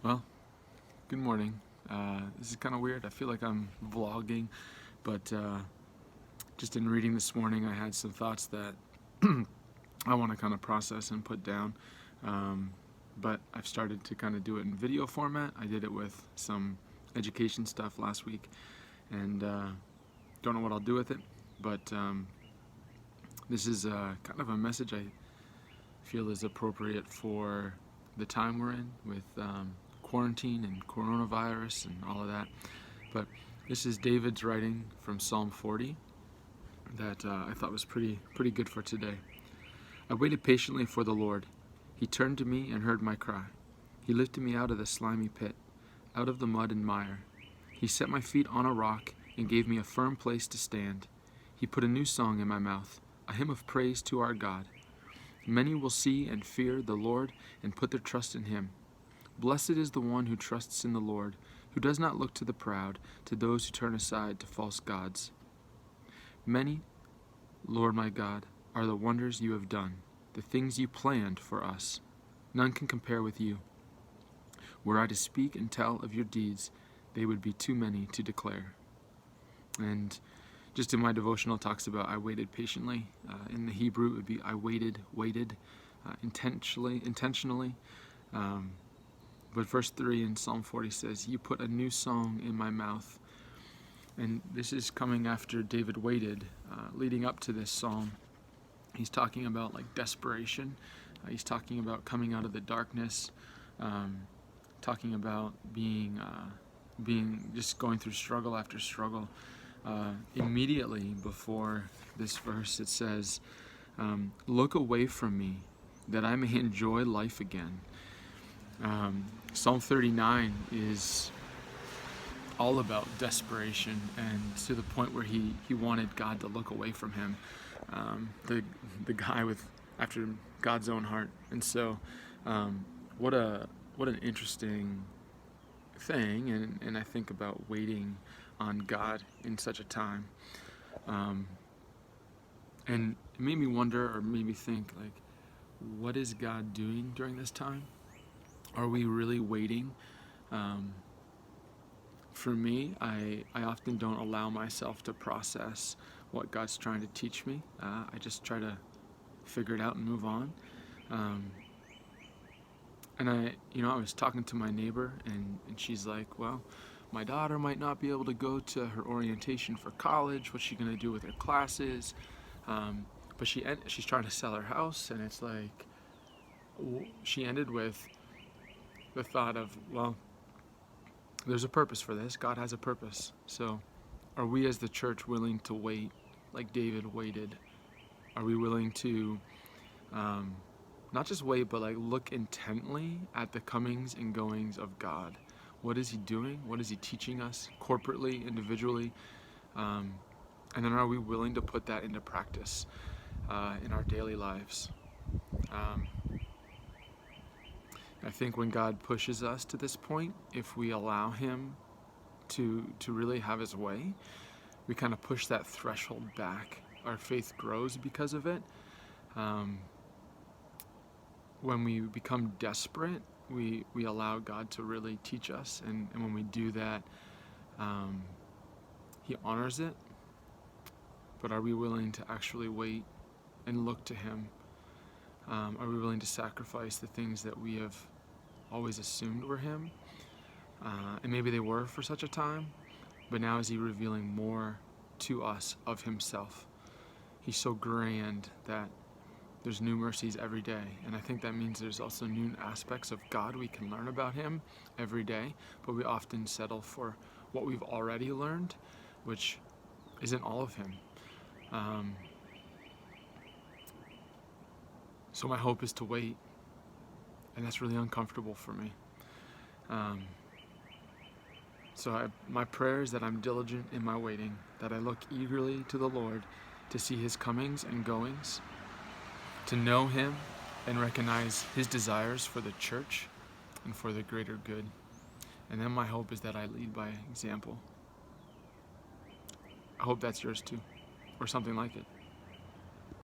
Well, good morning. This is kind of weird. I feel like I'm vlogging, but just in reading this morning, I had some thoughts that I want to kind of process and put down. Um, but I've started to kind of do it in video format. I did it with some education stuff last week, and don't know what I'll do with it. But this is kind of a message I feel is appropriate for the time we're in with quarantine and coronavirus and all of that. But this is David's writing from Psalm 40 that I thought was pretty good for today. I waited patiently for the Lord. He turned to me and heard my cry. He lifted me out of the slimy pit, out of the mud and mire. He set my feet on a rock and gave me a firm place to stand. He put a new song in my mouth, a hymn of praise to our God. Many will see and fear the Lord and put their trust in him. Blessed is the one who trusts in the Lord, who does not look to the proud, to those who turn aside to false gods. Many, Lord my God, are the wonders you have done, the things you planned for us. None can compare with you. Were I to speak and tell of your deeds, they would be too many to declare. And just in my devotional, talks about I waited patiently. In the Hebrew, it would be I waited, intentionally. But verse 3 in Psalm 40 says, you put a new song in my mouth. And this is coming after David waited, leading up to this psalm. He's talking about like desperation. He's talking about coming out of the darkness, talking about being just going through struggle after struggle. Immediately before this verse, it says, look away from me that I may enjoy life again. Psalm 39 is all about desperation, and to the point where he wanted God to look away from him, the guy with after God's own heart. And so what an interesting thing, and I think about waiting on God in such a time, and it made me wonder, or made me think, like, what is God doing during this time? Are we really waiting? For me, I often don't allow myself to process what God's trying to teach me. I just try to figure it out and move on. And I was talking to my neighbor, and she's like, well, my daughter might not be able to go to her orientation for college. What's she going to do with her classes? But she's trying to sell her house, and it's like, she ended with the thought of, well, there's a purpose for this. God has a purpose. So are we as the church willing to wait like David waited? Are we willing to not just wait, but like look intently at the comings and goings of God? What is he doing? What is he teaching us corporately, individually? And then are we willing to put that into practice in our daily lives? I think when God pushes us to this point, if we allow him to really have his way, we kind of push that threshold back. Our faith grows because of it. When we become desperate, we allow God to really teach us, and when we do that, he honors it. But are we willing to actually wait and look to him? Are we willing to sacrifice the things that we have always assumed were him? And maybe they were for such a time, but now is he revealing more to us of himself? He's so grand that there's new mercies every day, and I think that means there's also new aspects of God we can learn about him every day, but we often settle for what we've already learned, which isn't all of him. So my hope is to wait, and that's really uncomfortable for me. My prayer is that I'm diligent in my waiting, that I look eagerly to the Lord to see his comings and goings, to know him and recognize his desires for the church and for the greater good. And then my hope is that I lead by example. I hope that's yours too, or something like it.